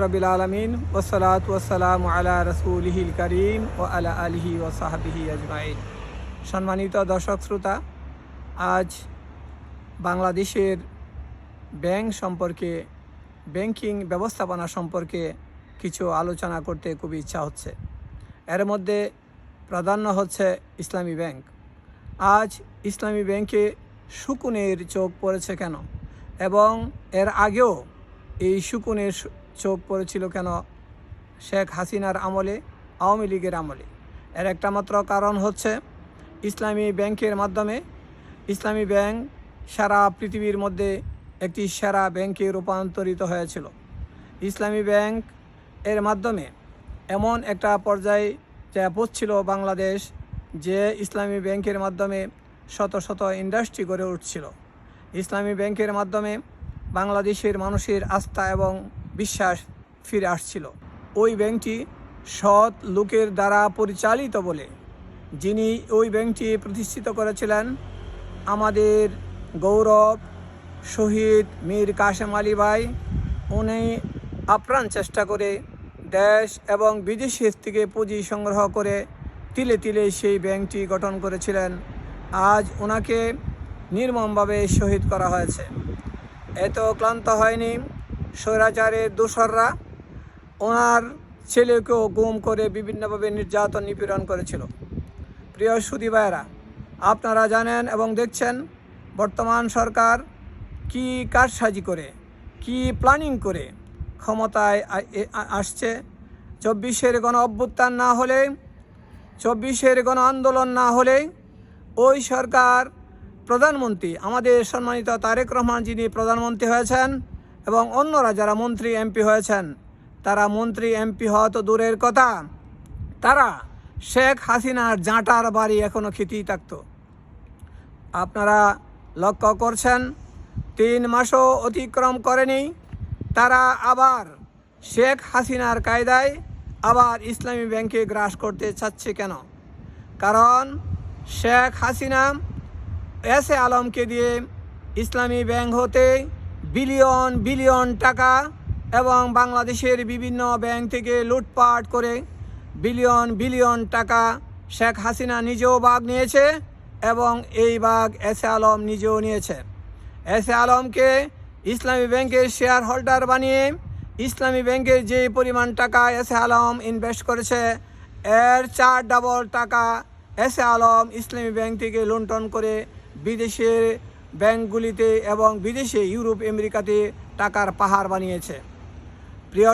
রবিল আলমিন ওসলাত ওসালাম আলা রসুলিহিল করিম ও আলা আলিহি ও সাহাবিহি আজমাইন। সম্মানিত দর্শক শ্রোতা, আজ বাংলাদেশের ব্যাংক সম্পর্কে, ব্যাংকিং ব্যবস্থাপনা সম্পর্কে কিছু আলোচনা করতে খুবই ইচ্ছা হচ্ছে। এর মধ্যে প্রাধান্য হচ্ছে ইসলামী ব্যাংক। আজ ইসলামী ব্যাংকে শকুনের চোখ পড়েছে কেন, এবং এর আগেও এই শকুনের চোখ পড়েছিল কেন শেখ হাসিনার আমলে, আওয়ামী লীগের আমলে? এর একটা মাত্র কারণ হচ্ছে ইসলামী ব্যাংকের মাধ্যমে ইসলামী ব্যাংক সারা পৃথিবীর মধ্যে একটি সেরা ব্যাংকে রূপান্তরিত হয়েছিল। ইসলামী ব্যাংক এর মাধ্যমে এমন একটা পর্যায়ে যা পৌঁছছিল বাংলাদেশ, যে ইসলামী ব্যাংকের মাধ্যমে শত শত ইন্ডাস্ট্রি গড়ে উঠছিল। ইসলামী ব্যাংকের মাধ্যমে বাংলাদেশের মানুষের আস্থা এবং বিশ্বাস ফিরে আসছিল। ওই ব্যাংকটি সৎ লোকের দ্বারা পরিচালিত বলে, যিনি ওই ব্যাংকটি প্রতিষ্ঠিত করেছিলেন, আমাদের গৌরব শহীদ মীর কাশেম আলী ভাই, উনি আপ্রাণ চেষ্টা করে দেশ এবং বিদেশের থেকে পুঁজি সংগ্রহ করে তিলে তিলে সেই ব্যাংকটি গঠন করেছিলেন। আজ ওনাকে নির্মমভাবে শহীদ করা হয়েছে। এত ক্লান্ত হয়নি স্বৈরাচারের দোসররা, ওনার ছেলেকেও গুম করে বিভিন্নভাবে নির্যাতন নিপীড়ন করেছিল। প্রিয় সুধী ভাইয়েরা, আপনারা জানেন এবং দেখছেন বর্তমান সরকার কি কারসাজি করে, কি প্ল্যানিং করে ক্ষমতায় আসছে। 24-এর গণ অভ্যুত্থান না হলে, 24-এর গণ আন্দোলন না হলে ওই সরকার প্রধানমন্ত্রী, আমাদের সম্মানিত তারেক রহমান যিনি প্রধানমন্ত্রী হয়েছেন, এবং অন্যরা যারা মন্ত্রী এমপি হয়েছেন, তারা মন্ত্রী এমপি হওয়া তো দূরের কথা, তারা শেখ হাসিনার জাঁটার বাড়ি এখনও খেতেই থাকত। আপনারা লক্ষ্য করছেন 3 মাসও অতিক্রম করেনি, তারা আবার শেখ হাসিনার কায়দায় আবার ইসলামী ব্যাংকে গ্রাস করতে চাচ্ছে কেন? কারণ শেখ হাসিনা এস এ আলমকে দিয়ে ইসলামী ব্যাংক হতে বিলিয়ন বিলিয়ন টাকা এবং বাংলাদেশের বিভিন্ন ব্যাংক থেকে লুটপাট করে বিলিয়ন বিলিয়ন টাকা শেখ হাসিনা নিজেও ভাগ নিয়েছে, এবং এই ভাগ এস এ আলম নিজেও নিয়েছে। এস এ আলমকে ইসলামী ব্যাংকের শেয়ার হোল্ডার বানিয়ে ইসলামী ব্যাংকের যে পরিমাণ টাকা এস এ আলম ইনভেস্ট করেছে, এর 4 ডাবল টাকা S A Alam Islami bank থেকে লুণ্ঠন করে বিদেশের ব্যাংকগুলিতে এবং বিদেশে ইউরোপ আমেরিকাতে টাকার পাহাড় বানিয়েছে। প্রিয়